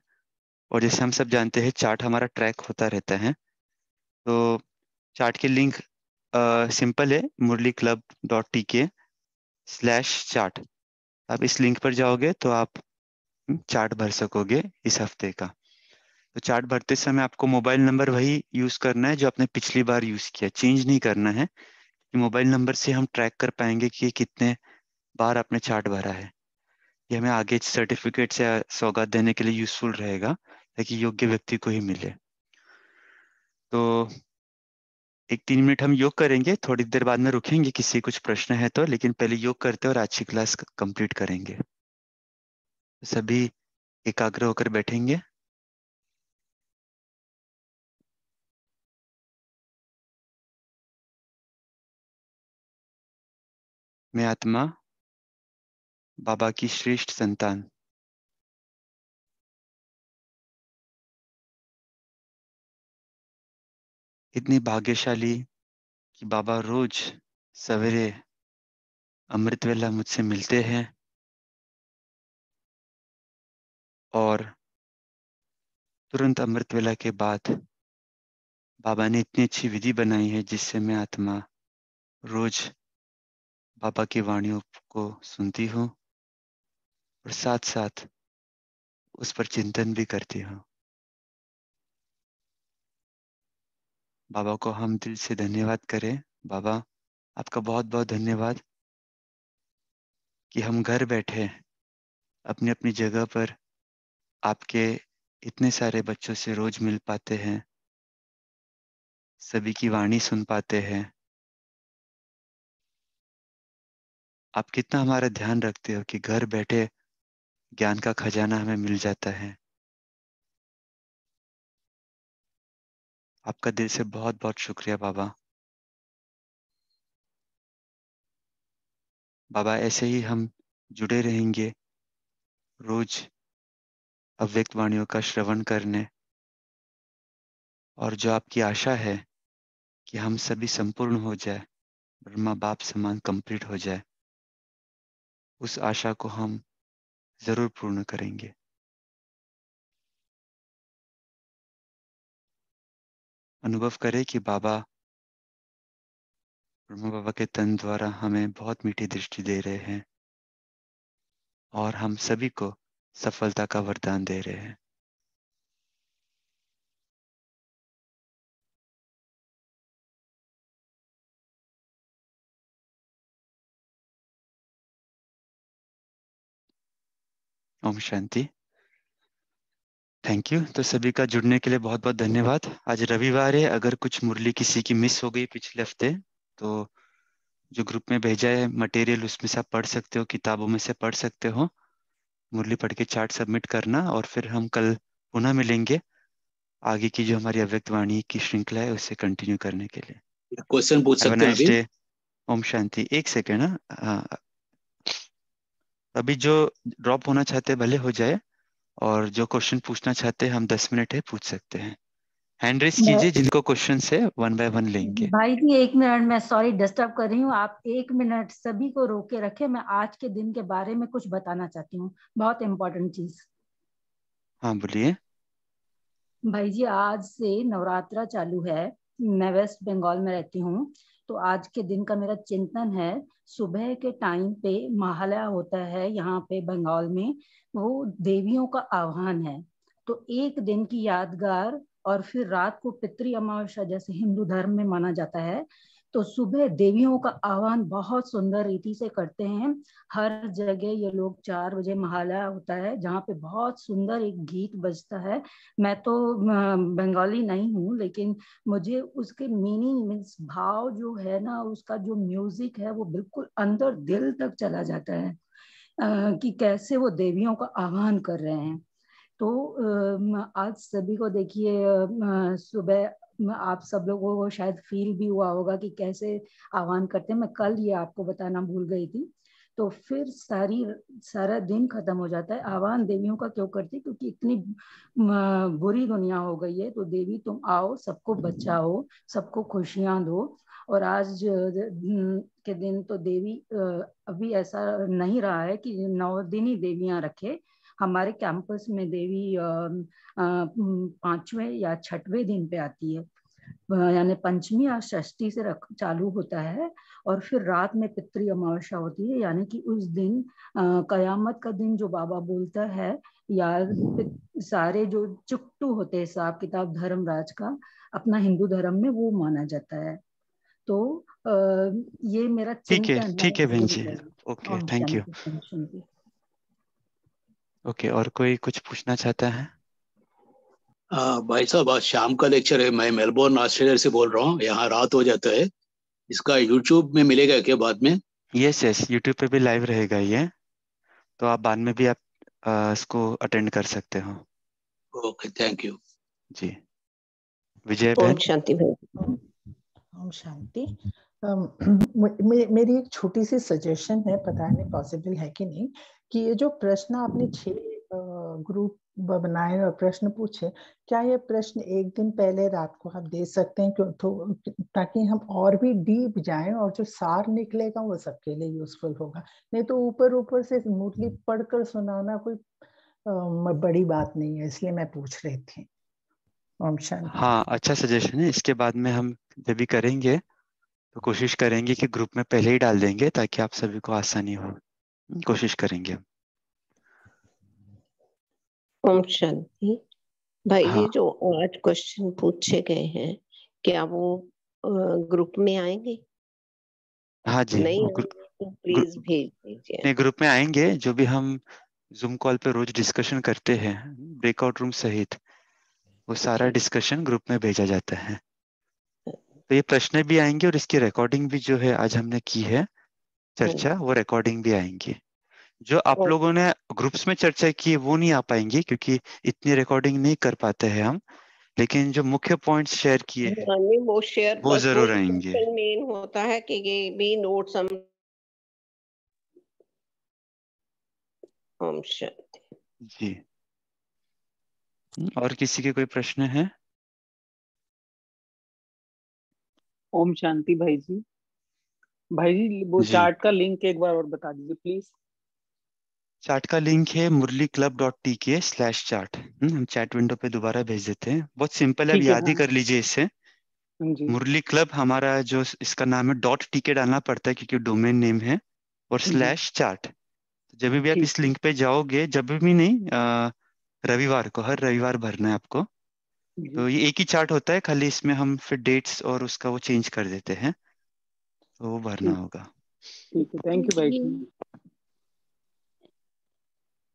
Speaker 1: और जैसे हम सब जानते हैं चार्ट हमारा ट्रैक होता रहता है। तो चार्ट की लिंक सिंपल है, murliclub.tk/चार्ट। आप इस लिंक पर जाओगे तो आप चार्ट भर सकोगे इस हफ्ते का। तो चार्ट भरते समय आपको मोबाइल नंबर वही यूज़ करना है जो आपने पिछली बार यूज़ किया, चेंज नहीं करना है। कि मोबाइल नंबर से हम ट्रैक कर पाएंगे कि कितने बार आपने चार्ट भरा है। ये हमें आगे सर्टिफिकेट से सौगात देने के लिए यूजफुल रहेगा, ताकि योग्य व्यक्ति को ही मिले। तो 3 मिनट हम योग करेंगे, थोड़ी देर बाद में रुकेंगे किसी कुछ प्रश्न है तो, लेकिन पहले योग करते और आज की क्लास कंप्लीट करेंगे। सभी एकाग्र होकर बैठेंगे। मैं आत्मा बाबा की श्रेष्ठ संतान, इतनी भाग्यशाली कि बाबा रोज सवेरे अमृत वेला मुझसे मिलते हैं और तुरंत अमृत वेला के बाद बाबा ने इतनी अच्छी विधि बनाई है जिससे मैं आत्मा रोज बाबा की वाणियों को सुनती हूँ और साथ साथ उस पर चिंतन भी करती हूँ। बाबा को हम दिल से धन्यवाद करें। बाबा आपका बहुत बहुत धन्यवाद कि हम घर बैठे अपनी अपनी जगह पर आपके इतने सारे बच्चों से रोज मिल पाते हैं, सभी की वाणी सुन पाते हैं आप कितना हमारा ध्यान रखते हो कि घर बैठे ज्ञान का खजाना हमें मिल जाता है। आपका दिल से बहुत बहुत शुक्रिया बाबा। बाबा ऐसे ही हम जुड़े रहेंगे रोज अव्यक्त वाणियों का श्रवण करने, और जो आपकी आशा है कि हम सभी संपूर्ण हो जाए, ब्रह्मा बाप समान कंप्लीट हो जाए, उस आशा को हम जरूर पूर्ण करेंगे। अनुभव करें कि बाबा, ब्रह्मा बाबा के तन द्वारा हमें बहुत मीठी दृष्टि दे रहे हैं और हम सभी को सफलता का वरदान दे रहे हैं। ओम शांति। Thank you. तो सभी का जुड़ने के लिए बहुत बहुत धन्यवाद। आज रविवार है, अगर कुछ मुरली किसी की मिस हो गई पिछले हफ्ते, तो जो ग्रुप में भेजा है मटेरियल उसमें से आप पढ़ सकते हो, किताबों में से पढ़ सकते हो। मुरली पढ़ के चार्ट सबमिट करना, और फिर हम कल पुनः मिलेंगे आगे की जो हमारी अव्यक्त वाणी की श्रृंखला है उसे कंटिन्यू करने के लिए।
Speaker 8: क्वेश्चन पूछ
Speaker 1: हैव अ
Speaker 8: सकते हैं
Speaker 1: नाइस
Speaker 8: अभी?
Speaker 1: डे। ओम शांति। एक सेकेंड। हाँ, अभी जो ड्रॉप होना चाहते हैं भले हो जाए, और जो क्वेश्चन पूछना चाहते हैं हम 10 मिनट है पूछ सकते हैं। हैंड रेस कीजिए जिनको क्वेश्चन है, 1 बाय 1 लेंगे।
Speaker 9: भाई जी 1 मिनट, मैं सॉरी डिस्टर्ब कर रही हूँ, आप 1 मिनट सभी को रोक के रखे। मैं आज के दिन के बारे में कुछ बताना चाहती हूँ, बहुत इम्पोर्टेंट चीज।
Speaker 1: हाँ बोलिए।
Speaker 9: भाई जी आज से नवरात्रा चालू है, मैं वेस्ट बंगाल में रहती हूँ, तो आज के दिन का मेरा चिंतन है, सुबह के टाइम पे महालया होता है यहाँ पे बंगाल में, वो देवियों का आह्वान है, तो एक दिन की यादगार, और फिर रात को पितृ अमावस्या जैसे हिंदू धर्म में माना जाता है, तो सुबह देवियों का आह्वान बहुत सुंदर रीति से करते हैं। हर जगह ये लोग 4 बजे महालया होता है जहाँ पे बहुत सुंदर एक गीत बजता है। मैं तो बंगाली नहीं हूँ, लेकिन मुझे उसके मीनिंग मीन्स भाव जो है ना, उसका जो म्यूजिक है वो बिल्कुल अंदर दिल तक चला जाता है, कि कैसे वो देवियों का आह्वान कर रहे हैं। तो आज सभी को देखिए, सुबह आप सब लोगों को शायद फील भी हुआ होगा कि कैसे आह्वान करते हैं। मैं कल ये आपको बताना भूल गई थी। तो फिर सारा दिन खत्म हो जाता है। आह्वान देवियों का क्यों करती है? क्योंकि इतनी बुरी दुनिया हो गई है, तो देवी तुम आओ, सबको बचाओ, सबको खुशियां दो। और आज के दिन तो देवी अभी ऐसा नहीं रहा है कि 9 दिन ही देवियां रखे। हमारे कैंपस में देवी 5वें या 6वें दिन पे आती है, यानी पंचमी या षष्ठी से चालू होता है, और फिर रात में पितृ अमावस्या होती है, यानी कि उस दिन कयामत का दिन जो बाबा बोलता है, या सारे जो चुकटू होते हैं हिसाब किताब धर्मराज का अपना हिंदू धर्म में, वो माना जाता है। तो ये मेरा
Speaker 1: ठीक है बहन जी।
Speaker 9: चिंतन
Speaker 1: ओके,
Speaker 9: है।
Speaker 1: Thank you.
Speaker 9: शांति।
Speaker 1: ओके, और कोई कुछ पूछना चाहता है?
Speaker 8: भाई साहब, आज शाम का लेक्चर है। मैं मेलबोर्न ऑस्ट्रेलिया से बोल रहा हूँ। यहाँ रात हो जाता है। इसका यूट्यूब में मिलेगा क्या बाद में?
Speaker 1: यस, यूट्यूब पे भी लाइव रहेगा ये, तो आप बाद में भी आप इसको अटेंड कर सकते हो।
Speaker 8: ओके, थैंक यू
Speaker 1: जी। विजय
Speaker 10: ओम
Speaker 1: बहन।
Speaker 10: शांति भाई।
Speaker 11: ओम शांति। मेरी एक छोटी सी सजेशन है, पता नहीं पॉसिबल है कि नहीं, कि ये जो प्रश्न आपने 6 ग्रुप बनाए और प्रश्न पूछे, क्या ये प्रश्न एक दिन पहले रात को आप दे सकते हैं, तो ताकि हम और भी डीप जाएं और जो सार निकलेगा वो सबके लिए यूजफुल होगा। नहीं तो ऊपर ऊपर से मुरली पढ़कर सुनाना कोई बड़ी बात नहीं है, इसलिए मैं पूछ रही थी। ओम शांति।
Speaker 1: हाँ, अच्छा सजेशन है। इसके बाद में हम जब भी करेंगे तो कोशिश करेंगे कि ग्रुप में पहले ही डाल देंगे, ताकि आप सभी को आसानी हो। कोशिश करेंगे।
Speaker 10: ओम शांति भाई।
Speaker 1: हाँ
Speaker 10: ये जो 8 क्वेश्चन पूछे गए हैं, क्या वो ग्रुप में आएंगे?
Speaker 1: हाँ जी,
Speaker 10: नहीं
Speaker 1: वो
Speaker 10: आएंगे तो प्लीज भेज दीजिए।
Speaker 1: नहीं, ग्रुप में आएंगे। जो भी हम जूम कॉल पे रोज डिस्कशन करते हैं ब्रेकआउट रूम सहित, वो सारा डिस्कशन ग्रुप में भेजा जाता है। तो ये प्रश्न भी आएंगे और इसकी रिकॉर्डिंग भी जो है आज हमने की है, चर्चा, वो रिकॉर्डिंग भी आएंगी। जो आप लोगों ने ग्रुप्स में चर्चा की है वो नहीं आ पाएंगी क्योंकि इतनी रिकॉर्डिंग नहीं कर पाते हैं हम, लेकिन जो मुख्य पॉइंट्स शेयर किए हैं
Speaker 10: नहीं वो शेयर
Speaker 1: वो
Speaker 10: बस
Speaker 1: जरूर आएंगे।
Speaker 10: मेन होता है कि ये भी नोट्स हम
Speaker 1: जी। और किसी के कोई प्रश्न है?
Speaker 3: ओम शांति भाई जी। भाई जी वो
Speaker 1: जी,
Speaker 3: चार्ट का लिंक एक बार और बता दीजिए प्लीज।
Speaker 1: चार्ट का लिंक है murliclub.tk/chart। हम चैट विंडो पे दोबारा भेज देते हैं, बहुत सिंपल है, आप
Speaker 3: ठीक है।
Speaker 1: याद ही
Speaker 3: हाँ
Speaker 1: कर लीजिए इसे।
Speaker 3: जी।
Speaker 1: मुरली क्लब हमारा जो इसका नाम है .tk डालना पड़ता है क्योंकि डोमेन नेम है, और
Speaker 3: जी
Speaker 1: /chart। जब भी आप
Speaker 3: ठीक
Speaker 1: इस लिंक पे जाओगे, जब भी नहीं, रविवार को, हर रविवार भरना है आपको।
Speaker 3: जी
Speaker 1: तो ये एक ही चार्ट होता है, खाली इसमें हम फिर डेट्स और उसका वो चेंज कर देते हैं, तो वो भरना
Speaker 3: ठीक
Speaker 1: होगा।
Speaker 3: ठीक है। थैंक यू भाई जी।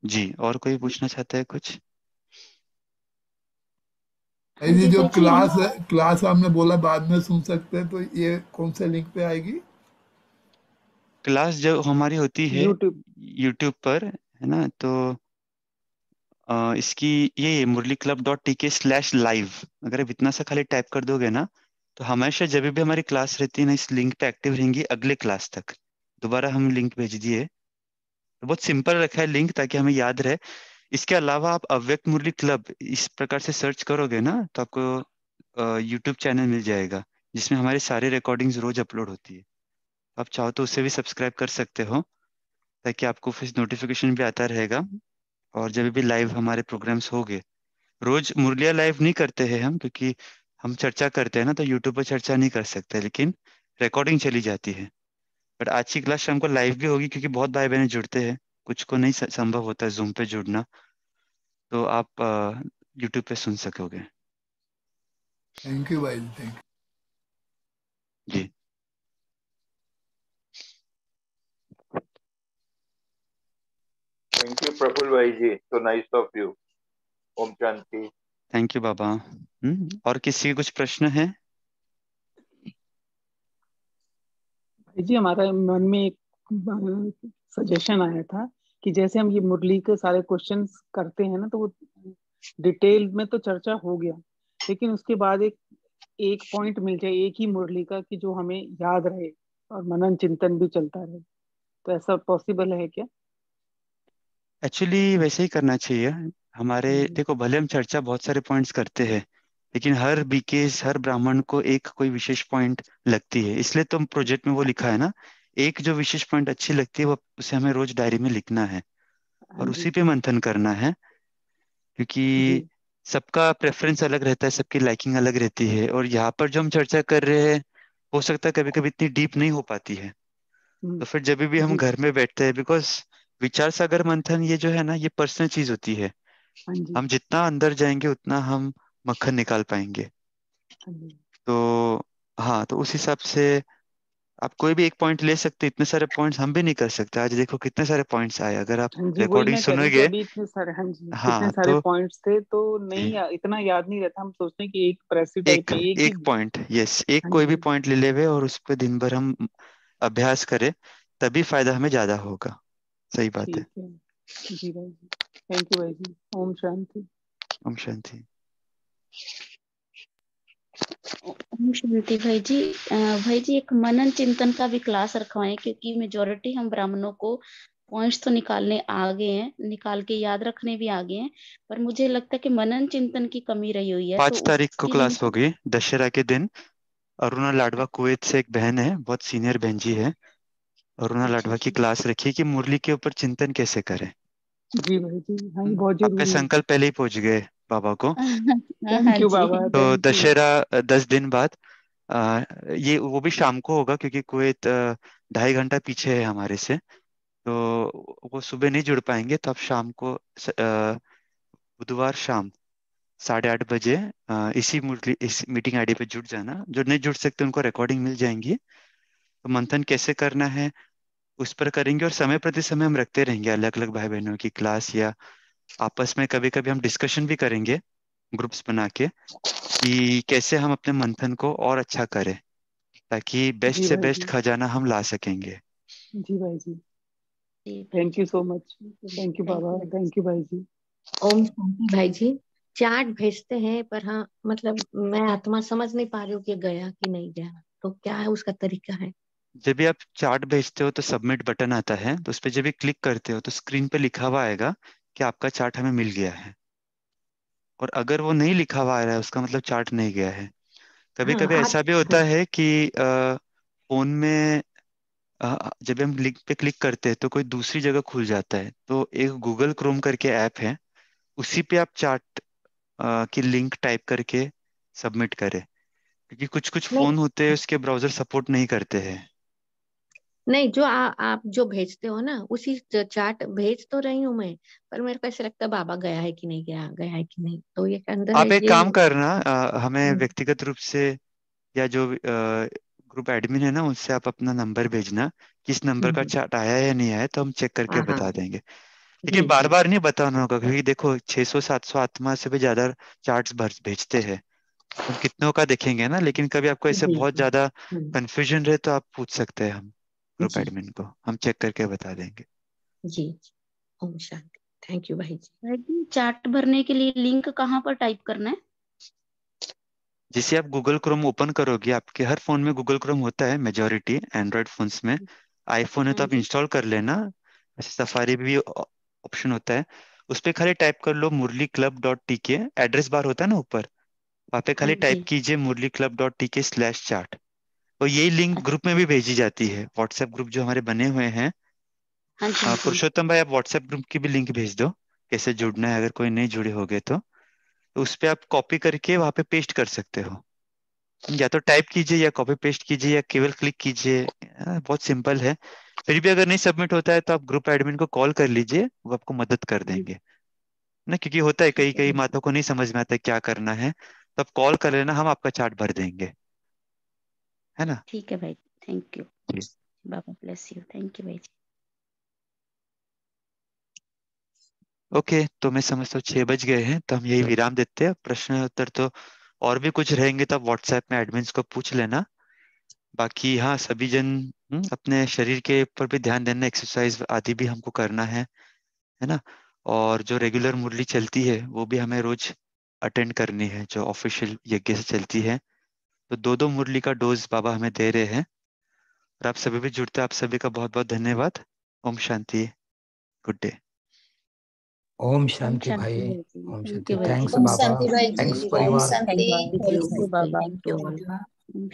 Speaker 1: जी, और कोई पूछना चाहता है कुछ?
Speaker 12: ये जो क्लास है, क्लास आपने बोला बाद में सुन सकते हैं, तो ये कौन से लिंक पे आएगी?
Speaker 1: क्लास जो हमारी होती है
Speaker 3: यूट्यूब
Speaker 1: यूट्यूब पर, है ना, तो इसकी ये murliclub.tk/live, अगर आप इतना सा खाली टाइप कर दोगे ना, तो हमेशा जब भी हमारी क्लास रहती है ना, इस लिंक पे एक्टिव रहेंगी अगले क्लास तक। दोबारा हम लिंक भेज दिए, तो बहुत सिंपल रखा है लिंक ताकि हमें याद रहे। इसके अलावा आप अव्यक्त मुरली क्लब इस प्रकार से सर्च करोगे ना, तो आपको यूट्यूब चैनल मिल जाएगा जिसमें हमारी सारी रिकॉर्डिंग्स रोज अपलोड होती है। आप चाहो तो उसे भी सब्सक्राइब कर सकते हो ताकि आपको फिर नोटिफिकेशन भी आता रहेगा। और जब भी लाइव हमारे प्रोग्राम्स होंगे, रोज मुरलिया लाइव नहीं करते हैं हम क्योंकि हम चर्चा करते हैं ना, तो यूट्यूब पर चर्चा नहीं कर सकते, लेकिन रिकॉर्डिंग चली जाती है। बट आज की क्लास शाम को लाइव भी होगी क्योंकि बहुत भाई बहन जुड़ते हैं, कुछ को नहीं संभव होता है जूम पे जुड़ना, तो आप यूट्यूब पे सुन सकोगे।
Speaker 12: थैंक यू भाई, थैंक
Speaker 1: जी।
Speaker 13: थैंक यू प्रफुल्ल भाई जी, so nice of you। ओम शांति।
Speaker 1: थैंक यू बाबा। और किसी के कुछ प्रश्न है?
Speaker 3: भाई जी हमारा मन में एक सजेशन आया था कि जैसे हम ये मुरली के सारे क्वेश्चंस करते हैं ना, तो वो डिटेल में तो चर्चा हो गया, लेकिन उसके बाद एक एक पॉइंट मिल जाए एक ही मुरली का कि जो हमें याद रहे और मनन चिंतन भी चलता रहे, तो ऐसा पॉसिबल है क्या?
Speaker 1: एक्चुअली वैसे ही करना चाहिए। हमारे
Speaker 3: हम्म,
Speaker 1: देखो, भले हम चर्चा बहुत सारे पॉइंट्स करते हैं, लेकिन हर बीकेस, हर ब्राह्मण को एक कोई विशेष पॉइंट लगती है, इसलिए तो प्रोजेक्ट में वो लिखा है ना, एक जो विशेष पॉइंट अच्छी लगती है वो उसे हमें रोज डायरी में लिखना है
Speaker 3: हाँ
Speaker 1: और
Speaker 3: जी
Speaker 1: उसी पे मंथन करना है। क्योंकि
Speaker 3: जी।
Speaker 1: सबका प्रेफरेंस अलग रहता है, सबकी लाइकिंग अलग रहती है, और यहाँ पर जो हम चर्चा कर रहे हैं हो सकता है कभी कभी इतनी डीप नहीं हो पाती है।
Speaker 3: हम्म,
Speaker 1: तो फिर जब भी हम
Speaker 3: जी
Speaker 1: घर में बैठते हैं, बिकॉज विचार सागर मंथन ये जो है ना, ये पर्सनल चीज होती है।
Speaker 3: हाँ जी
Speaker 1: हम जितना अंदर जाएंगे उतना हम मक्खन निकाल पाएंगे।
Speaker 3: हाँ जी
Speaker 1: तो हाँ, तो उस हिसाब से आप कोई भी एक पॉइंट ले सकते, इतने सारे पॉइंट्स हम भी नहीं कर सकते। आज देखो कितने सारे पॉइंट्स आए, अगर आप
Speaker 3: हाँ जी, वही
Speaker 1: रिकॉर्डिंग
Speaker 3: मैं कह रही हूँ कि
Speaker 1: सुनोगे।
Speaker 3: अभी इतने सारे, हाँ जी इतने
Speaker 1: हाँ
Speaker 3: सारे
Speaker 1: तो
Speaker 3: पॉइंट्स थे तो
Speaker 1: जी,
Speaker 3: नहीं इतना याद नहीं रहता, हम सोचते हैं कि एक प्रेसी टाइप
Speaker 1: एक
Speaker 3: में एक ही।
Speaker 1: एक पॉइंट, यस, एक
Speaker 3: हाँ
Speaker 1: कोई भी
Speaker 3: जी
Speaker 1: पॉइंट ले लेवे और उस पर दिन भर हम अभ्यास करें, तभी फायदा हमें ज्यादा होगा। सही बात है।
Speaker 3: ठीक है। जी भाई जी, थैंक यू भाई जी। ओम शांति।
Speaker 1: ओम शांति।
Speaker 2: ओम शांति भाई जी। भाई जी एक मनन चिंतन का भी क्लास रखवाएं, क्योंकि मेजोरिटी हम ब्राह्मणों को पॉइंट्स तो निकालने आ गए हैं, निकाल के याद रखने भी आ गए हैं, पर मुझे लगता है कि मनन चिंतन की कमी रही हुई है, तो
Speaker 1: 5 तारीख को
Speaker 2: उसके लिए
Speaker 1: क्लास होगी, दशहरा के दिन। अरुणा लाडवा कुवैत से एक बहन है, बहुत सीनियर बहन जी है, अरुणा
Speaker 3: अच्छा
Speaker 1: लाडवा की
Speaker 3: अच्छा।
Speaker 1: क्लास रखी कि मुरली के ऊपर चिंतन कैसे करें।
Speaker 3: जी भाई जी, हाँ ये बहुत
Speaker 1: आपके
Speaker 3: जरूरी है।
Speaker 1: संकल्प पहले ही पहुंच गए बाबा को।
Speaker 3: थैंक
Speaker 2: हाँ
Speaker 3: यू
Speaker 2: जी।
Speaker 3: बाबा,
Speaker 1: तो
Speaker 3: थैंक यू।
Speaker 1: दशहरा 10 दिन बाद, ये वो भी शाम को होगा क्योंकि कुवैत 2.5 घंटा पीछे है हमारे से, तो वो सुबह नहीं जुड़ पाएंगे, तो आप शाम को बुधवार शाम 8:30 बजे इस मीटिंग आईडी पे जुड़ जाना। जो नहीं जुड़ सकते उनको रिकॉर्डिंग मिल जाएंगी। तो मंथन कैसे करना है उस पर करेंगे, और समय प्रति समय हम रखते रहेंगे अलग अलग भाई बहनों की क्लास, या आपस में कभी कभी हम डिस्कशन भी करेंगे ग्रुप्स बना के कि कैसे हम अपने मंथन को और अच्छा करें ताकि बेस्ट
Speaker 3: जी
Speaker 1: से
Speaker 3: भाई
Speaker 1: बेस्ट
Speaker 3: जी,
Speaker 1: खजाना हम ला सकेंगे।
Speaker 3: जी भाई जी,
Speaker 9: जी
Speaker 3: thank you so much, thank you बाबा, थैंक यू भाई जी।
Speaker 10: ओम शांति भाई जी। चार्ट भेजते हैं पर हाँ मतलब मैं आत्मा समझ नहीं पा रही हूँ कि गया कि नहीं गया, तो क्या है उसका तरीका है?
Speaker 1: जब भी आप चार्ट भेजते हो तो सबमिट बटन आता है, तो उस पर जब भी क्लिक करते हो तो स्क्रीन पे लिखा हुआ आएगा कि आपका चार्ट हमें मिल गया है। और अगर वो नहीं लिखा हुआ आ रहा है उसका मतलब चार्ट नहीं गया है। कभी
Speaker 10: हाँ
Speaker 1: कभी
Speaker 10: आप
Speaker 1: ऐसा भी होता है कि फोन में जब भी हम लिंक पे क्लिक करते हैं तो कोई दूसरी जगह खुल जाता है। तो एक गूगल क्रोम करके ऐप है, उसी पे आप चार्ट की लिंक टाइप करके सबमिट करें, क्योंकि कुछ कुछ
Speaker 10: नहीं
Speaker 1: फोन होते हैं उसके ब्राउजर सपोर्ट नहीं करते हैं।
Speaker 10: नहीं, जो आप जो भेजते हो ना उसी चार्ट भेज तो रही हूँ मैं, पर मेरे को ऐसा लगता है बाबा गया है कि नहीं गया, गया है कि नहीं, तो ये अंदर है
Speaker 1: आप एक
Speaker 10: ये।
Speaker 1: काम करना, हमें व्यक्तिगत रूप से या जो ग्रुप एडमिन है ना उनसे आप अपना नंबर भेजना, किस नंबर का चार्ट आया है या नहीं आया, तो हम चेक करके
Speaker 10: हाँ हाँ
Speaker 1: बता देंगे।
Speaker 10: जी
Speaker 1: लेकिन बार
Speaker 10: जी
Speaker 1: बार नहीं बताना होगा, क्योंकि देखो 600-700 आत्मा से भी ज्यादा चार्ट्स भेजते हैं, हम कितनों का देखेंगे ना। लेकिन कभी आपको ऐसे
Speaker 10: जी
Speaker 1: बहुत
Speaker 10: जी
Speaker 1: ज्यादा
Speaker 10: हम्म,
Speaker 1: कंफ्यूजन रहे तो आप पूछ सकते हैं, हम ग्रुप
Speaker 10: जी
Speaker 1: एडमिन को हम चेक करके बता देंगे।
Speaker 10: जी जी। ओम शांति, थैंक यू भाई जी।
Speaker 2: भाई जी, चार्ट भरने के लिए लिंक कहाँ पर टाइप करना है?
Speaker 1: जैसे आप गूगल क्रोम ओपन करोगे, आपके हर फोन में गूगल क्रोम होता है, मेजोरिटी एंड्रॉयड फोन्स में। आईफोन है तो
Speaker 2: हाँ
Speaker 1: आप
Speaker 2: जी।
Speaker 1: इंस्टॉल कर लेना, वैसे सफारी भी ऑप्शन होता है। उस पर खाली टाइप कर लो murlikclub.tk, एड्रेस बार होता है ना ऊपर, वहाँ पे
Speaker 2: हाँ
Speaker 1: खाली टाइप
Speaker 2: जी।
Speaker 1: कीजिए murlikclub.tk/chart। और यही लिंक ग्रुप में भी भेजी जाती है, व्हाट्सएप ग्रुप जो हमारे बने हुए हैं।
Speaker 2: हाँ जी। हाँ जी।
Speaker 1: पुरुषोत्तम भाई, आप व्हाट्सएप ग्रुप की भी लिंक भेज दो, कैसे जुड़ना है, अगर कोई नहीं जुड़े होगे तो उस पे आप कॉपी करके वहाँ पे पेस्ट कर सकते हो। या तो टाइप कीजिए या कॉपी पेस्ट कीजिए या केवल क्लिक कीजिए, बहुत सिंपल है। फिर भी अगर नहीं सबमिट होता है तो आप ग्रुप एडमिन को कॉल कर लीजिए, वो आपको मदद कर देंगे ना, क्योंकि होता है कई
Speaker 2: ठीक है
Speaker 1: कई
Speaker 2: भाई।
Speaker 1: माताओं को नहीं समझ में आता है क्या करना है, तो आप कॉल कर लेना, हम आपका चार्ट भर देंगे, है ना।
Speaker 2: ठीक है भाई, थैंक यू।
Speaker 1: जी।
Speaker 2: बाबा ब्लेस यू, थैंक यू भाई जी।
Speaker 1: ओके, तो मैं समझता हूँ 6 बज गए हैं, तो हम यही विराम देते हैं। प्रश्न उत्तर तो और भी कुछ रहेंगे तो आप व्हाट्सएप में एडमिन्स को पूछ लेना। बाकी हाँ, सभी जन अपने शरीर के ऊपर भी ध्यान देना, एक्सरसाइज आदि भी हमको करना है ना। और जो रेगुलर मुरली चलती है वो भी हमें रोज अटेंड करनी है, जो ऑफिशियल यज्ञ से चलती है। तो 2-2 मुरली का डोज बाबा हमें दे रहे हैं, और आप सभी भी जुड़ते हैं, आप सभी का बहुत बहुत धन्यवाद। Om Shanti, good day.
Speaker 14: ओम
Speaker 2: ओम
Speaker 14: शांति
Speaker 2: शांति
Speaker 14: भाई,
Speaker 2: भाई जी,
Speaker 14: ओम
Speaker 2: थैंक
Speaker 14: शांति।
Speaker 2: यू भाई
Speaker 14: थैंक्स
Speaker 2: जी।
Speaker 15: ओम
Speaker 14: बाबा,
Speaker 15: शांति भाई
Speaker 14: थैंक्स
Speaker 15: जी, ओम
Speaker 14: परिवार।
Speaker 15: शांति,
Speaker 2: थैंक
Speaker 15: थैंक
Speaker 2: यू
Speaker 15: यू बाबा।
Speaker 2: Thank you.